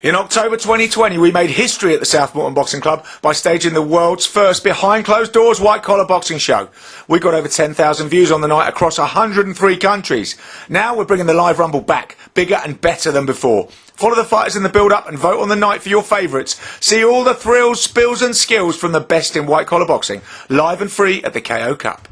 In October 2020, we made history at the South Moreton Boxing Club by staging the world's first behind-closed-doors white-collar boxing show. We got over 10,000 views on the night across 103 countries. Now we're bringing the live rumble back, bigger and better than before. Follow the fighters in the build-up and vote on the night for your favourites. See all the thrills, spills and skills from the best in white-collar boxing, live and free at the KO Cup.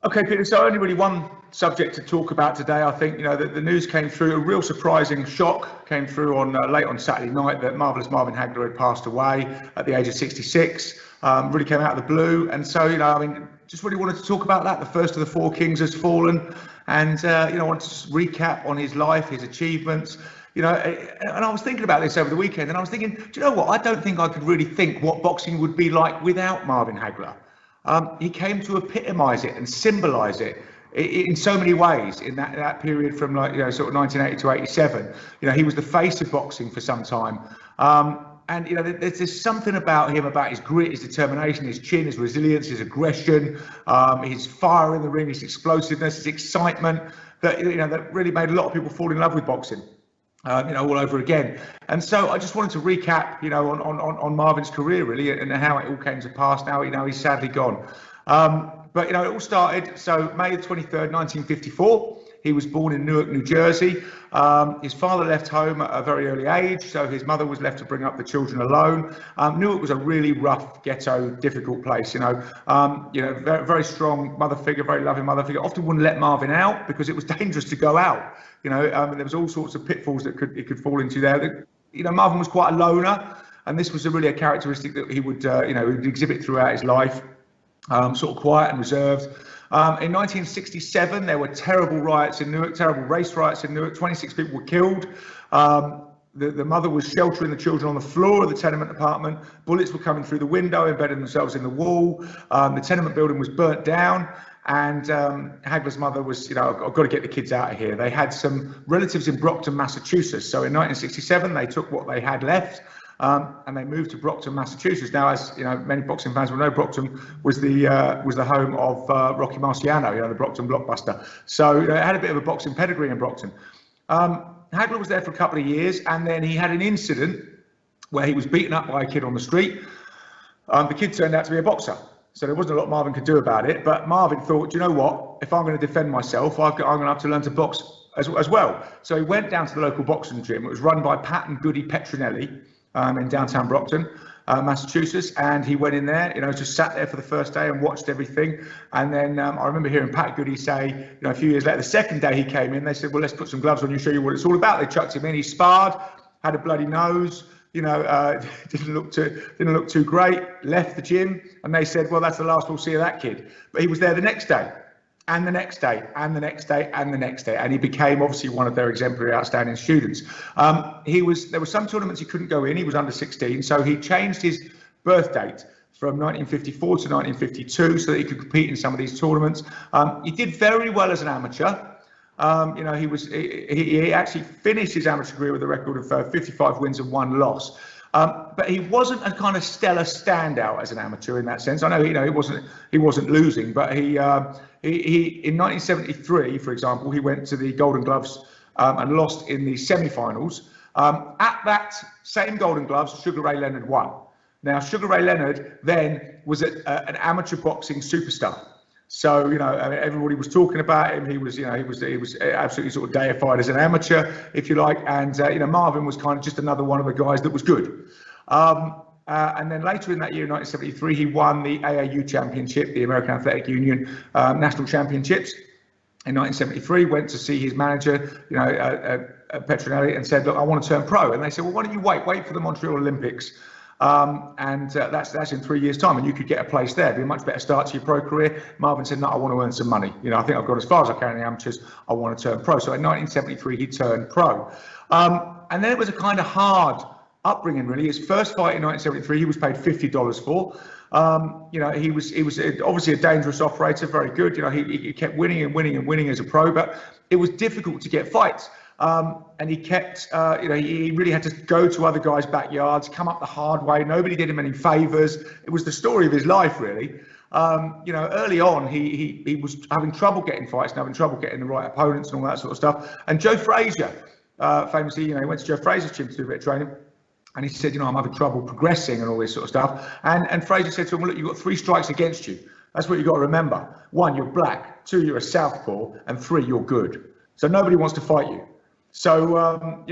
Okay, Peter, so only really one subject to talk about today. I think, the news came through, a real surprising shock came through on late on Saturday night that marvellous Marvin Hagler had passed away at the age of 66. Really came out of the blue. And so, just really wanted to talk about that. The first of the four kings has fallen. And, I wanted to just recap on his life, his achievements. And I was thinking about this over the weekend and I was thinking, do you know what? I don't think I could really think what boxing would be like without Marvin Hagler. He came to epitomise it and symbolise it in so many ways in that period from sort of 1980 to 87. He was the face of boxing for some time. And there's something about him, about his grit, his determination, his chin, his resilience, his aggression, his fire in the ring, his explosiveness, his excitement that that really made a lot of people fall in love with boxing. All over again. And so I just wanted to recap, on Marvin's career really and how it all came to pass. Now, he's sadly gone. But, it all started. So May the 23rd, 1954, he was born in Newark, New Jersey. His father left home at a very early age. So his mother was left to bring up the children alone. Newark was a really rough, ghetto, difficult place, very, very strong mother figure, very loving mother figure. Often wouldn't let Marvin out because it was dangerous to go out. There was all sorts of pitfalls that it could fall into there. Marvin was quite a loner, and this was really a characteristic that he would, exhibit throughout his life. Sort of quiet and reserved. In 1967, there were terrible riots in Newark, terrible race riots in Newark. 26 people were killed. The mother was sheltering the children on the floor of the tenement apartment. Bullets were coming through the window, embedding themselves in the wall. The tenement building was burnt down. And Hagler's mother was, I've got to get the kids out of here. They had some relatives in Brockton, Massachusetts. So in 1967, they took what they had left and they moved to Brockton, Massachusetts. Now, as many boxing fans will know, Brockton was the home of Rocky Marciano, the Brockton blockbuster. So it had a bit of a boxing pedigree in Brockton. Hagler was there for a couple of years, and then he had an incident where he was beaten up by a kid on the street. The kid turned out to be a boxer. So there wasn't a lot Marvin could do about it, but Marvin thought, you know what, if I'm going to defend myself, I'm going to have to learn to box as well. So he went down to the local boxing gym. It was run by Pat and Goody Petronelli in downtown Brockton, Massachusetts. And he went in there, just sat there for the first day and watched everything. And then I remember hearing Pat Goody say, a few years later, the second day he came in, they said, well, let's put some gloves on you, show you what it's all about. They chucked him in, he sparred, had a bloody nose. Didn't look too great, left the gym, and they said, well, that's the last we'll see of that kid. But he was there the next day, and the next day, and the next day, and the next day, and he became obviously one of their exemplary, outstanding students. There were some tournaments he couldn't go in, he was under 16, so he changed his birth date from 1954 to 1952 so that he could compete in some of these tournaments. He did very well as an amateur. He actually finished his amateur career with a record of 55 wins and 1 loss. But he wasn't a kind of stellar standout as an amateur in that sense. I know, he wasn't losing, but he in 1973, for example, he went to the Golden Gloves and lost in the semi-finals. At that same Golden Gloves, Sugar Ray Leonard won. Now, Sugar Ray Leonard then was an amateur boxing superstar. So, everybody was talking about him. He was absolutely sort of deified as an amateur, if you like. And, Marvin was kind of just another one of the guys that was good. And then later in that year, 1973, he won the AAU Championship, the American Athletic Union National Championships. In 1973, went to see his manager, Petronelli, and said, look, I want to turn pro. And they said, well, why don't you wait for the Montreal Olympics? That's in 3 years' time, and you could get a place there. It'd be a much better start to your pro career. Marvin said, no, I want to earn some money. I think I've got as far as I can in the amateurs. I want to turn pro. So in 1973, he turned pro. And then it was a kind of hard upbringing, really. His first fight in 1973, he was paid $50 for. He was obviously a dangerous operator, very good. He kept winning and winning and winning as a pro, but it was difficult to get fights. And he kept, he really had to go to other guys' backyards, come up the hard way. Nobody did him any favours. It was the story of his life, really. Early on, he was having trouble getting fights and having trouble getting the right opponents and all that sort of stuff. And Joe Frazier, famously, he went to Joe Frazier's gym to do a bit of training. And he said, I'm having trouble progressing and all this sort of stuff. And Frazier said to him, well, look, you've got 3 strikes against you. That's what you've got to remember. 1, you're black. 2, you're a southpaw. And 3, you're good. So nobody wants to fight you. So,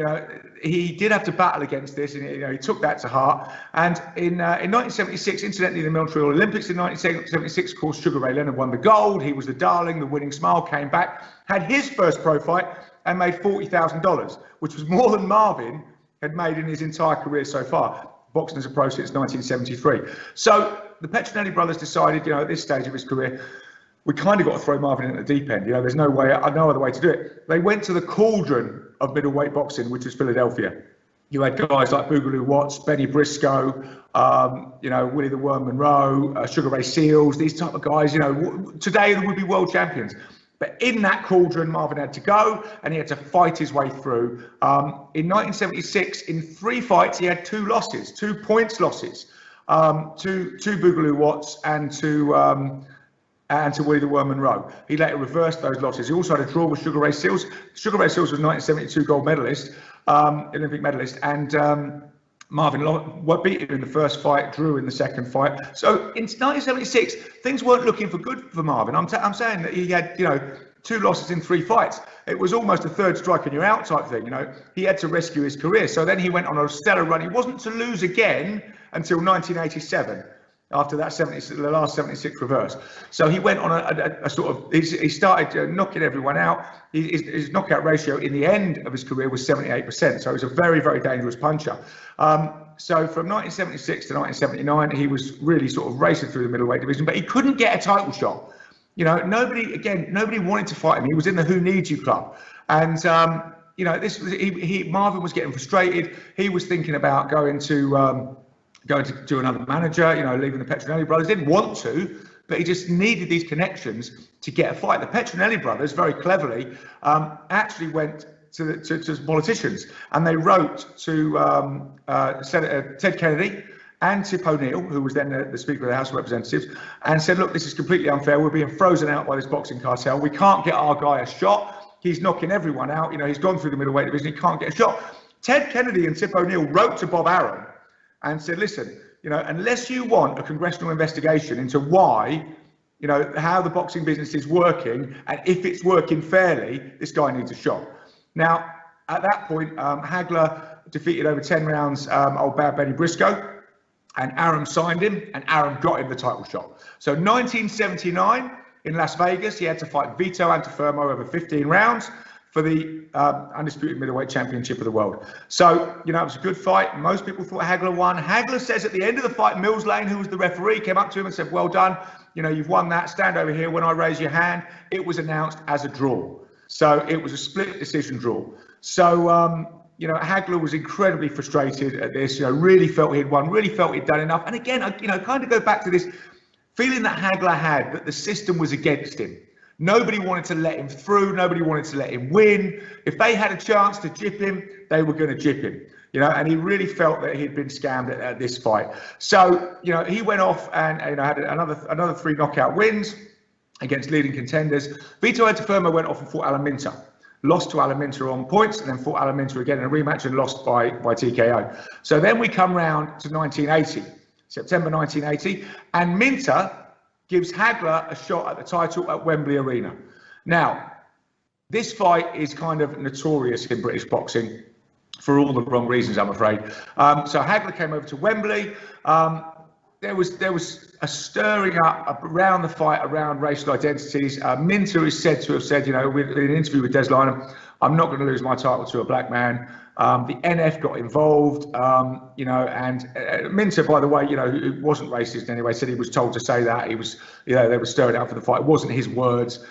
he did have to battle against this, and he took that to heart. And in 1976, incidentally, the Montreal Olympics in 1976, of course, Sugar Ray Leonard won the gold. He was the darling, the winning smile, came back, had his first pro fight, and made $40,000, which was more than Marvin had made in his entire career so far, boxing as a pro since 1973. So the Petronelli brothers decided, at this stage of his career, we kind of got to throw Marvin in at the deep end. There's no other way to do it. They went to the cauldron of middleweight boxing, which was Philadelphia. You had guys like Boogaloo Watts, Benny Briscoe, Willie the Worm Monroe, Sugar Ray Seals, these type of guys. Today they would be world champions. But in that cauldron, Marvin had to go, and he had to fight his way through. In 1976, in 3 fights, he had 2 losses, 2 points losses, to Boogaloo Watts and to Willie the Worm Monroe. He later reversed those losses. He also had a draw with Sugar Ray Seals. Sugar Ray Seals was 1972 gold medalist, Olympic medalist, and Marvin beat him in the first fight, drew in the second fight. So in 1976, things weren't looking for good for Marvin. I'm saying that he had, 2 losses in 3 fights. It was almost a third strike and you're out type thing. He had to rescue his career. So then he went on a stellar run. He wasn't to lose again until 1987. After that the last 76 reverse. So he went on a sort of, he started knocking everyone out. His knockout ratio in the end of his career was 78%. So he was a very, very dangerous puncher. So from 1976 to 1979, he was really sort of racing through the middleweight division, but he couldn't get a title shot. Nobody wanted to fight him. He was in the Who Needs You club. And, Marvin was getting frustrated. He was thinking about going to another manager, leaving the Petronelli brothers. Didn't want to, but he just needed these connections to get a fight. The Petronelli brothers, very cleverly, actually went to politicians, and they wrote to Senator Ted Kennedy and Tip O'Neill, who was then the Speaker of the House of Representatives, and said, look, this is completely unfair. We're being frozen out by this boxing cartel. We can't get our guy a shot. He's knocking everyone out. He's gone through the middleweight division. He can't get a shot. Ted Kennedy and Tip O'Neill wrote to Bob Arum and said, listen, unless you want a congressional investigation into why, how the boxing business is working, and if it's working fairly, this guy needs a shot. Now, at that point, Hagler defeated over 10 rounds old bad Benny Briscoe, and Arum signed him, and Arum got him the title shot. So 1979 in Las Vegas, he had to fight Vito Antuofermo over 15 rounds for the undisputed middleweight championship of the world. So, it was a good fight. Most people thought Hagler won. Hagler says at the end of the fight, Mills Lane, who was the referee, came up to him and said, well done. You've won that. Stand over here. When I raise your hand, it was announced as a draw. So it was a split decision draw. So, Hagler was incredibly frustrated at this, really felt he'd won, really felt he'd done enough. And again, kind of go back to this feeling that Hagler had that the system was against him. Nobody wanted to let him through. Nobody wanted to let him win. If they had a chance to jip him, they were going to jip him. And he really felt that he'd been scammed at this fight. So, he went off and had another 3 knockout wins against leading contenders. Vito Antuofermo went off and fought Alan Minter. Lost to Alan Minter on points, and then fought Alan Minter again in a rematch and lost by TKO. So then we come round to 1980, September 1980, and Minter gives Hagler a shot at the title at Wembley Arena. Now, this fight is kind of notorious in British boxing for all the wrong reasons, I'm afraid. So Hagler came over to Wembley. There was a stirring up around the fight, around racial identities. Minter is said to have said, in an interview with Des Lynam, I'm not going to lose my title to a black man. The NF got involved, and Minter, by the way, who wasn't racist in any way, said he was told to say that. He was, they were stirring up for the fight. It wasn't his words.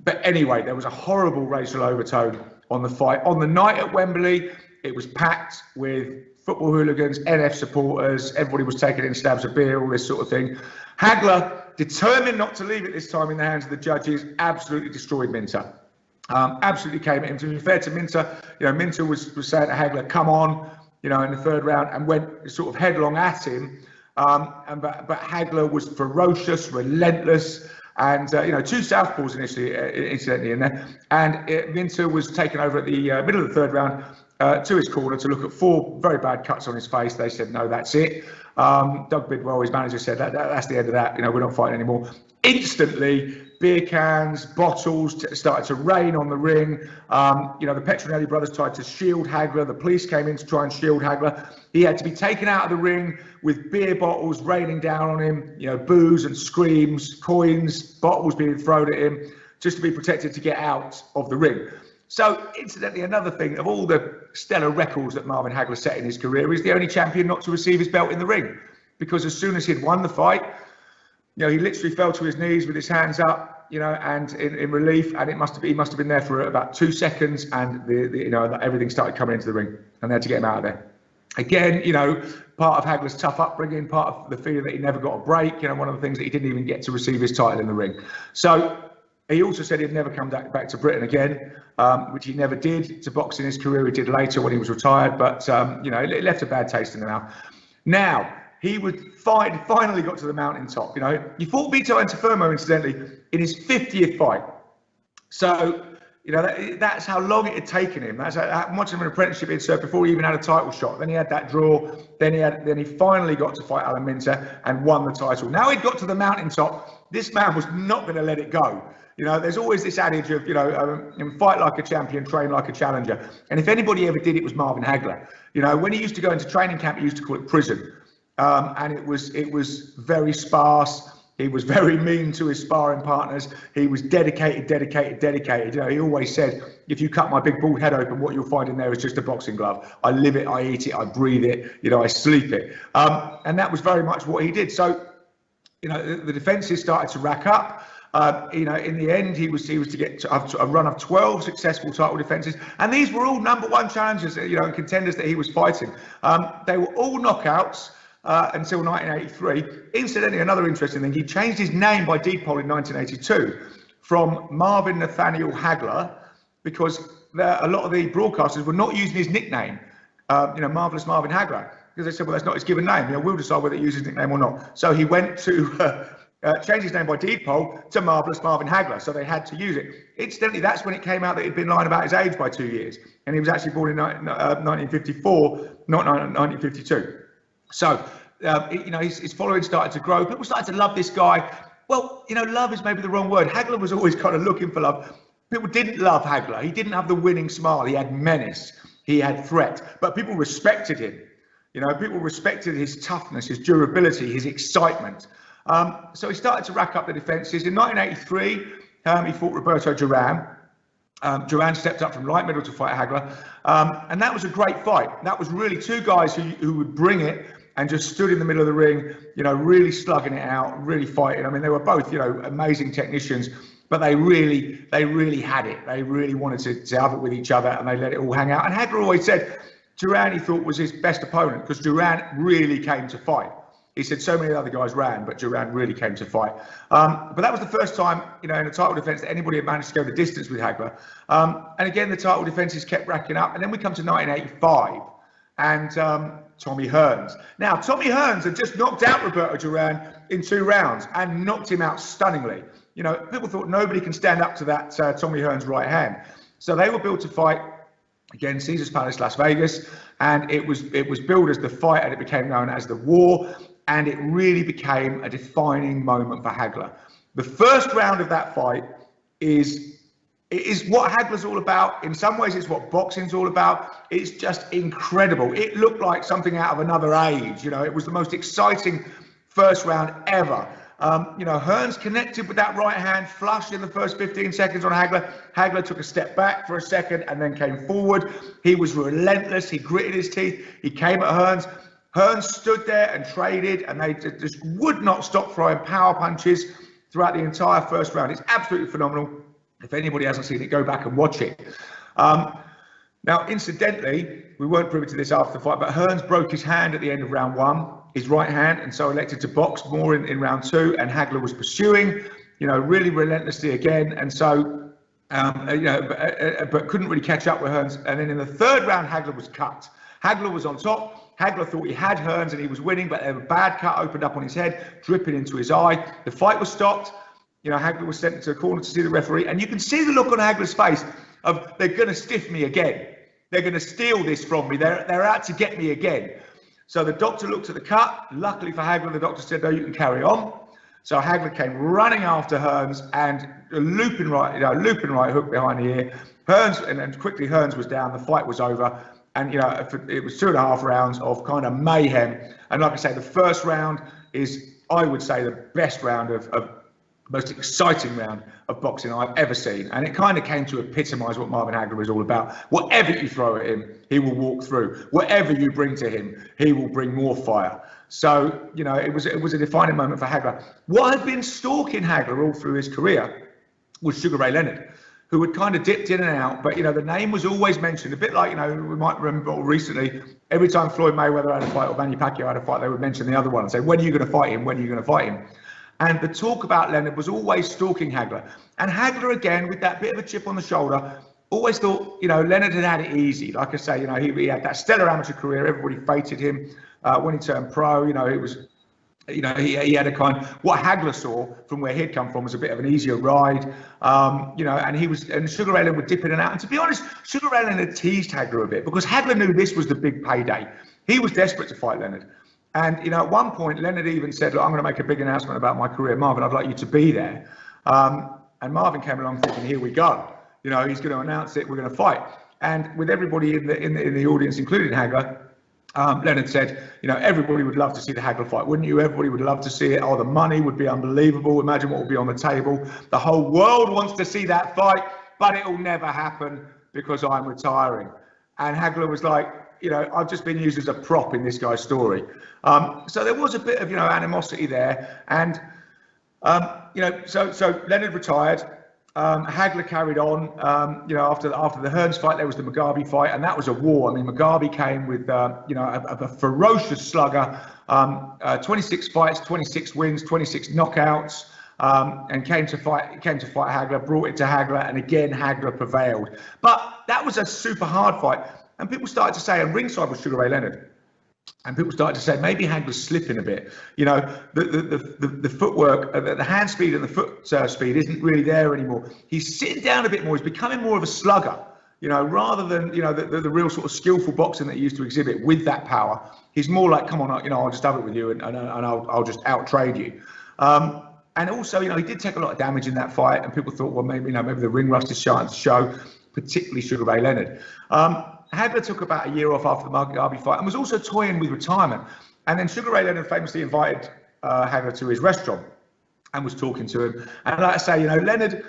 But anyway, there was a horrible racial overtone on the fight. On the night at Wembley, it was packed with football hooligans, NF supporters. Everybody was taking in slabs of beer, all this sort of thing. Hagler, determined not to leave it this time in the hands of the judges, absolutely destroyed Minter. Absolutely came at him. To be fair to Minter, Minter was saying to Hagler, come on, in the third round, and went sort of headlong at him. But Hagler was ferocious, relentless, and two southpaws incidentally in there. And Minter was taken over at the middle of the third round to his corner to look at 4 very bad cuts on his face. They said, no, that's it. Doug Bidwell, his manager, said that's the end of that. We're not fighting anymore. Instantly, beer cans, bottles started to rain on the ring. The Petronelli brothers tried to shield Hagler. The police came in to try and shield Hagler. He had to be taken out of the ring with beer bottles raining down on him, booze and screams, coins, bottles being thrown at him, just to be protected to get out of the ring. So, incidentally, another thing, of all the stellar records that Marvin Hagler set in his career, he's the only champion not to receive his belt in the ring. Because as soon as he'd won the fight, he literally fell to his knees with his hands up, and in relief, and he must have been there for about 2 seconds, and everything started coming into the ring, and they had to get him out of there. Again, part of Hagler's tough upbringing, part of the feeling that he never got a break, one of the things that he didn't even get to receive his title in the ring. So he also said he'd never come back to Britain again, which he never did. To box in his career, he did later when he was retired, but it left a bad taste in the mouth. Now, he would finally got to the mountaintop. He fought Vito Antuofermo, incidentally, in his 50th fight. So, that's how long it had taken him. That's how much of an apprenticeship he'd served before he even had a title shot. Then he had that draw. Then he finally got to fight Alan Minter and won the title. Now he'd got to the mountaintop. This man was not going to let it go. There's always this adage of, fight like a champion, train like a challenger. And if anybody ever did, it was Marvin Hagler. When he used to go into training camp, he used to call it prison. And it was very sparse. He was very mean to his sparring partners. He was dedicated. He always said, if you cut my big bald head open, what you'll find in there is just a boxing glove. I live it, I eat it, I breathe it, I sleep it. And that was very much what he did. So, the defences started to rack up. In the end, he was to get a run of 12 successful title defences. And these were all number 1 challengers, and contenders that he was fighting. They were all knockouts. Until 1983. Incidentally, another interesting thing, he changed his name by deed poll in 1982 from Marvin Nathaniel Hagler, because a lot of the broadcasters were not using his nickname, Marvellous Marvin Hagler, because they said, well, that's not his given name. We'll decide whether to use his nickname or not. So he went to change his name by deed poll to Marvellous Marvin Hagler, so they had to use it. Incidentally, that's when it came out that he'd been lying about his age by 2 years, and he was actually born in 1954, not 1952. So, his following started to grow. People started to love this guy. Well, love is maybe the wrong word. Hagler was always kind of looking for love. People didn't love Hagler. He didn't have the winning smile. He had menace. He had threat. But people respected him. People respected his toughness, his durability, his excitement. So he started to rack up the defences. In 1983, he fought Roberto Duran. Duran stepped up from light middle to fight Hagler. And that was a great fight. That was really 2 guys who would bring it and just stood in the middle of the ring, really slugging it out, really fighting. I mean, they were both, amazing technicians, but they really had it. They really wanted to have it with each other, and they let it all hang out. And Hagler always said Duran, he thought, was his best opponent, because Duran really came to fight. He said so many other guys ran, but Duran really came to fight. But that was the first time, in a title defence that anybody had managed to go the distance with Hagler. And again, the title defences kept racking up. And then we come to 1985 and Tommy Hearns. Now, Tommy Hearns had just knocked out Roberto Duran in 2 rounds and knocked him out stunningly. People thought nobody can stand up to that Tommy Hearns right hand. So they were built to fight, again, Caesars Palace, Las Vegas. And it was billed as the fight, and it became known as the war. And it really became a defining moment for Hagler. The first round of that fight is what Hagler's all about. In some ways, it's what boxing's all about. It's just incredible. It looked like something out of another age. It was the most exciting first round ever. Hearns connected with that right hand flush in the first 15 seconds on Hagler. Hagler took a step back for a second and then came forward. He was relentless. He gritted his teeth. He came at Hearns. Hearns stood there and traded, and they just would not stop throwing power punches throughout the entire first round. It's absolutely phenomenal. If anybody hasn't seen it, go back and watch it. Now, incidentally, we weren't privy to this after the fight, but Hearns broke his hand at the end of round 1, his right hand, and so elected to box more in round 2, and Hagler was pursuing, really relentlessly again. And so but couldn't really catch up with Hearns. And then in the third round, Hagler was cut. Hagler was on top. Hagler thought he had Hearns and he was winning, but a bad cut opened up on his head, dripping into his eye. The fight was stopped. Hagler was sent to the corner to see the referee, and you can see the look on Hagler's face of, they're going to stiff me again. They're going to steal this from me. They're out to get me again. So the doctor looked at the cut. Luckily for Hagler, the doctor said, no, you can carry on. So Hagler came running after Hearns and looping right hook behind the ear. Hearns, and quickly Hearns was down. The fight was over. And, it was 2.5 rounds of kind of mayhem. And like I say, the first round is, I would say, the best round of most exciting round of boxing I've ever seen. And it kind of came to epitomise what Marvin Hagler is all about. Whatever you throw at him, he will walk through. Whatever you bring to him, he will bring more fire. So, it was a defining moment for Hagler. What had been stalking Hagler all through his career was Sugar Ray Leonard, who had kind of dipped in and out, but the name was always mentioned. A bit like, we might remember recently, every time Floyd Mayweather had a fight or Manny Pacquiao had a fight, they would mention the other one and say, when are you going to fight him? When are you going to fight him? And the talk about Leonard was always stalking Hagler. And Hagler, again, with that bit of a chip on the shoulder, always thought, Leonard had it easy. Like I say, he had that stellar amateur career. Everybody fated him. When he turned pro, it was, he had a kind. What Hagler saw from where he'd come from was a bit of an easier ride, and Sugar Ray Leonard would dip in and out. And to be honest, Sugar Ray Leonard teased Hagler a bit because Hagler knew this was the big payday. He was desperate to fight Leonard, and at one point Leonard even said, "Look, I'm going to make a big announcement about my career, Marvin. I'd like you to be there." And Marvin came along thinking, "Here we go. He's going to announce it. We're going to fight." And with everybody in the audience, including Hagler, Leonard said, everybody would love to see the Hagler fight, wouldn't you? Everybody would love to see it. Oh, the money would be unbelievable. Imagine what will be on the table. The whole world wants to see that fight, but it will never happen because I'm retiring. And Hagler was like, I've just been used as a prop in this guy's story. So there was a bit of, animosity there. And, so Leonard retired. Hagler carried on. After the Hearns fight, there was the Mugabe fight, and that was a war. I mean, Mugabe came with a ferocious slugger, 26 fights, 26 wins, 26 knockouts, and came to fight Hagler, brought it to Hagler, and again Hagler prevailed. But that was a super hard fight, and people started to say, and ringside was Sugar Ray Leonard. And people started to say maybe Hagler's slipping a bit. The footwork, the hand speed and the foot speed isn't really there anymore. He's sitting down a bit more. He's becoming more of a slugger, rather than the real sort of skillful boxing that he used to exhibit with that power. He's more like, come on, I'll just have it with you, and I'll just out trade you. And also, he did take a lot of damage in that fight, and people thought, well, maybe the ring rust is starting to show, particularly Sugar Ray Leonard. Hagler took about a year off after the Mugabe fight and was also toying with retirement. And then Sugar Ray Leonard famously invited Hagler to his restaurant and was talking to him. And like I say, Leonard,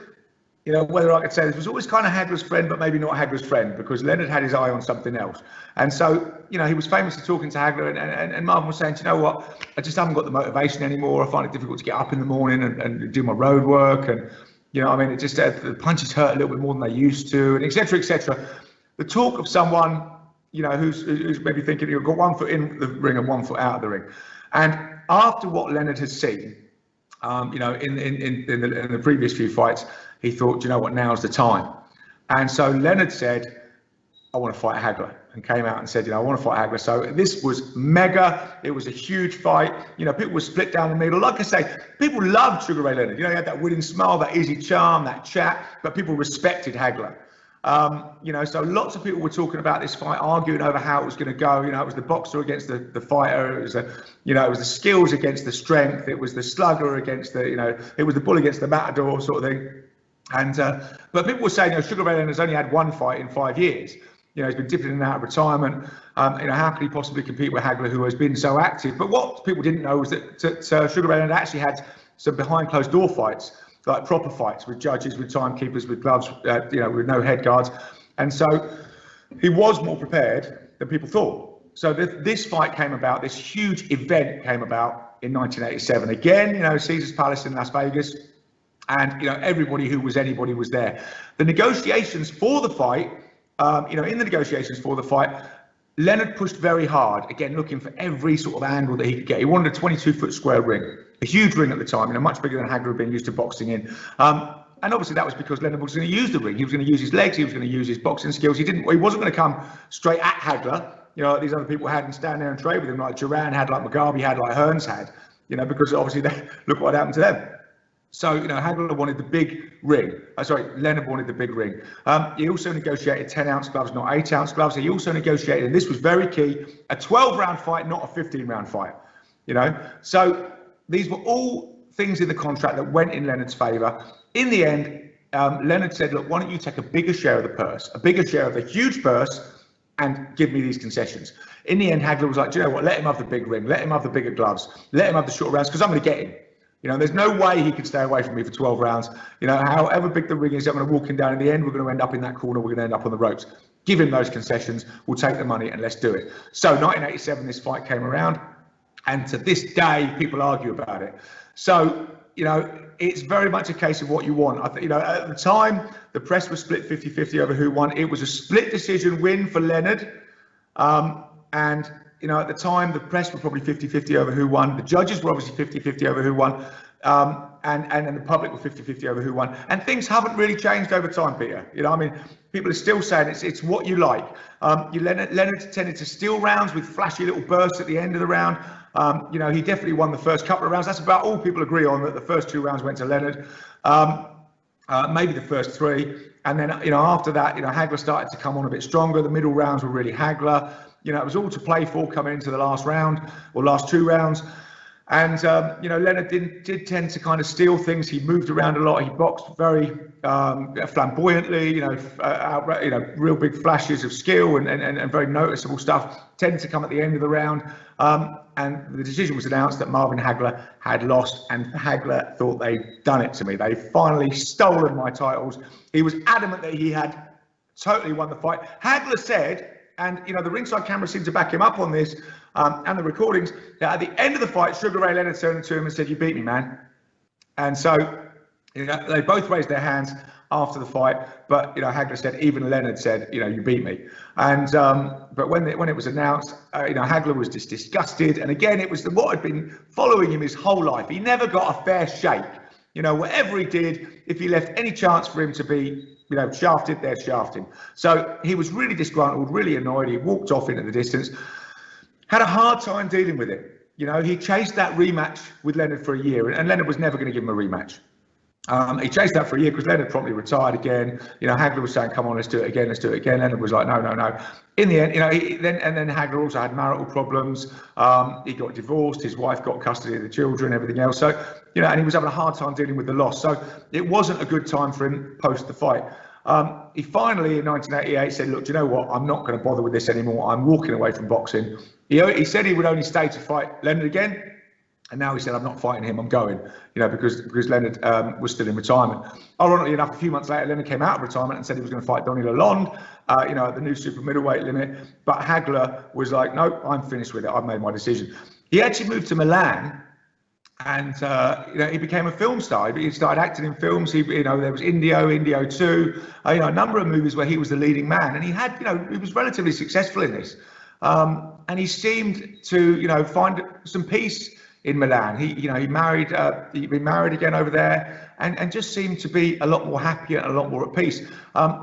whether I could say this, was always kind of Hagler's friend, but maybe not Hagler's friend, because Leonard had his eye on something else. And so, he was famously talking to Hagler, and Marvin was saying, you know what, I just haven't got the motivation anymore. I find it difficult to get up in the morning and do my road work. And, it just, the punches hurt a little bit more than they used to, and et cetera, et cetera. The talk of someone, who's maybe thinking you've got one foot in the ring and one foot out of the ring. And after what Leonard has seen, in the previous few fights, he thought, now's the time. And so Leonard said, I want to fight Hagler, and came out and said, I want to fight Hagler. So this was mega. It was a huge fight. People were split down the middle. Like I say, people loved Sugar Ray Leonard. He had that winning smile, that easy charm, that chat, but people respected Hagler. So lots of people were talking about this fight, arguing over how it was going to go. It was the boxer against the fighter. It was it was the skills against the strength. It was the slugger against it was the bull against the matador sort of thing. And but people were saying, Sugar Ray Leonard has only had one fight in 5 years. He's been dipping in and out of retirement. How can he possibly compete with Hagler, who has been so active? But what people didn't know was that Sugar Ray Leonard actually had some behind closed door fights, like proper fights with judges, with timekeepers, with gloves, with no head guards. And so he was more prepared than people thought. So this fight came about, this huge event came about in 1987. Again, Caesar's Palace in Las Vegas. And, everybody who was anybody was there. The negotiations for the fight, in the negotiations for the fight, Leonard pushed very hard, again, looking for every sort of angle that he could get. He wanted a 22-foot square ring, a huge ring at the time, much bigger than Hagler had been used to boxing in. And obviously that was because Leonard was going to use the ring. He was going to use his legs. He was going to use his boxing skills. He wasn't going to come straight at Hagler, like these other people had, and stand there and trade with him, like Duran had, like Mugabe had, like Hearns had, because obviously look what happened to them. So, Hagler wanted the big ring. Leonard wanted the big ring. He also negotiated 10-ounce gloves, not 8-ounce gloves. He also negotiated, and this was very key, a 12-round fight, not a 15-round fight. So these were all things in the contract that went in Leonard's favour. In the end, Leonard said, look, why don't you take a bigger share of the purse, a bigger share of the huge purse, and give me these concessions. In the end, Hagler was like, do you know what, let him have the big ring, let him have the bigger gloves, let him have the short rounds, because I'm going to get him. There's no way he can stay away from me for 12 rounds. However big the ring is, I'm going to walk him down. In the end, we're going to end up in that corner. We're going to end up on the ropes. Give him those concessions. We'll take the money and let's do it. So 1987, this fight came around. And to this day, people argue about it. So, it's very much a case of what you want. At the time, the press was split 50-50 over who won. It was a split decision win for Leonard. And at the time, the press were probably 50-50 over who won. The judges were obviously 50-50 over who won. And the public were 50-50 over who won. And things haven't really changed over time, Peter. People are still saying it's what you like. Leonard tended to steal rounds with flashy little bursts at the end of the round. He definitely won the first couple of rounds. That's about all people agree on, that the first 2 rounds went to Leonard. Maybe the first 3. And then, after that, Hagler started to come on a bit stronger. The middle rounds were really Hagler. It was all to play for coming into the last round, or last 2 rounds. And, Leonard did tend to kind of steal things. He moved around a lot. He boxed very flamboyantly, real big flashes of skill and very noticeable stuff tended to come at the end of the round. And the decision was announced that Marvin Hagler had lost, and Hagler thought they'd done it to me. They finally stolen my titles. He was adamant that he had totally won the fight. Hagler said, and the ringside camera seemed to back him up on this, and the recordings, that at the end of the fight, Sugar Ray Leonard turned to him and said, "You beat me, man." And so they both raised their hands after the fight, but Hagler said, even Leonard said, "You beat me." And but when it was announced, Hagler was just disgusted. And again, it was what had been following him his whole life. He never got a fair shake. Whatever he did, if he left any chance for him to be shafted, they'd shaft him. So he was really disgruntled, really annoyed. He walked off into the distance, had a hard time dealing with it. He chased that rematch with Leonard for a year, and Leonard was never going to give him a rematch. He chased that for a year because Leonard promptly retired again. Hagler was saying, "Come on, let's do it again, let's do it again." Leonard was like, "No, no, no." In the end, then Hagler also had marital problems. He got divorced. His wife got custody of the children, everything else. So, and he was having a hard time dealing with the loss. So it wasn't a good time for him post the fight. He finally, in 1988, said, "Look, do you know what? I'm not going to bother with this anymore. I'm walking away from boxing." He said he would only stay to fight Leonard again. And now he said, "I'm not fighting him, I'm going," because Leonard was still in retirement. Ironically enough, a few months later, Leonard came out of retirement and said he was going to fight Donnie Lalonde, at the new super middleweight limit. But Hagler was like, "No, I'm finished with it. I've made my decision." He actually moved to Milan, and he became a film star. He started acting in films. There was Indio 2, a number of movies where he was the leading man, and he was relatively successful in this. And he seemed to, find some peace in Milan. He married, he'd been married again over there, and just seemed to be a lot more happier and a lot more at peace.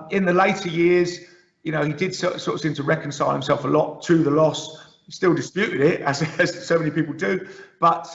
In the later years, he did sort of seem to reconcile himself a lot to the loss. He still disputed it, as so many people do, but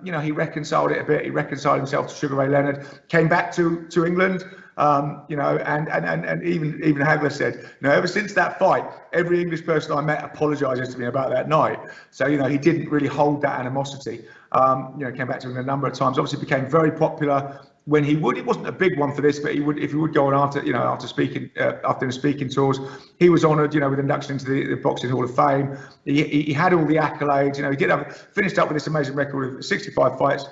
he reconciled it a bit. He reconciled himself to Sugar Ray Leonard, came back to England. And even Hagler said, ever since that fight, every English person I met apologises to me about that night. So, he didn't really hold that animosity. Came back to him a number of times. Obviously became very popular when he would. It wasn't a big one for this, but he would, if he would go on after speaking, after the speaking tours, he was honoured, with induction into the Boxing Hall of Fame. He had all the accolades. He did finished up with this amazing record of 65 fights,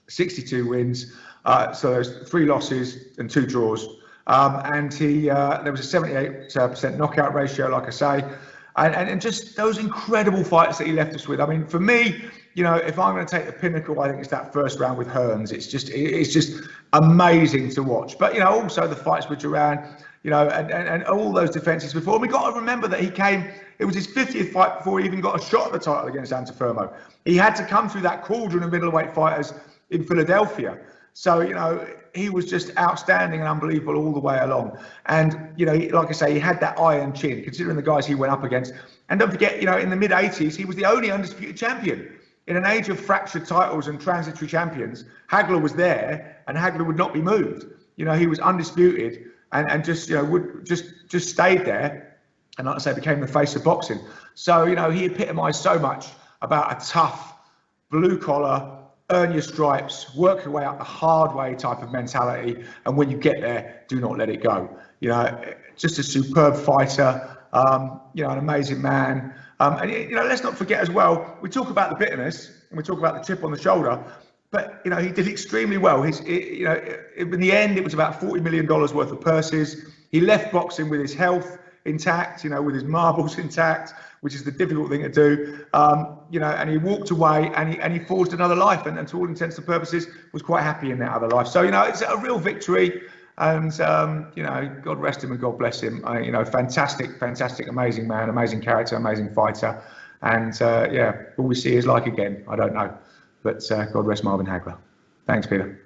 62 wins. So there's 3 losses and 2 draws, and there was a 78% knockout ratio, like I say, and just those incredible fights that he left us with. I mean, for me, if I'm going to take the pinnacle, I think it's that first round with Hearns. It's just amazing to watch. But also the fights with Duran, and all those defences before. And we got to remember that it was his 50th fight before he even got a shot at the title against Antuofermo. He had to come through that cauldron of middleweight fighters in Philadelphia. So, he was just outstanding and unbelievable all the way along. And, you know, like I say, he had that iron chin, considering the guys he went up against. And don't forget, you know, in the mid-'80s, he was the only undisputed champion. In an age of fractured titles and transitory champions, Hagler was there, and Hagler would not be moved. You know, he was undisputed and just, you know, would just stayed there. And like I say, became the face of boxing. So, you know, he epitomised so much about a tough, blue-collar, earn your stripes, work your way up the hard way type of mentality. And when you get there, do not let it go. You know, just a superb fighter, you know, an amazing man. And, you know, let's not forget as well, we talk about the bitterness and we talk about the chip on the shoulder, but, you know, he did extremely well. You know, in the end, it was about $40 million worth of purses. He left boxing with his health intact, you know, with his marbles intact, which is the difficult thing to do, you know, and he walked away and he forged another life, and to all intents and purposes was quite happy in that other life. So, you know, it's a real victory, and, you know, God rest him and God bless him. You know, fantastic, amazing man, amazing character, amazing fighter. And, yeah, will we see his like again? I don't know. But God rest Marvin Hagler. Thanks, Peter.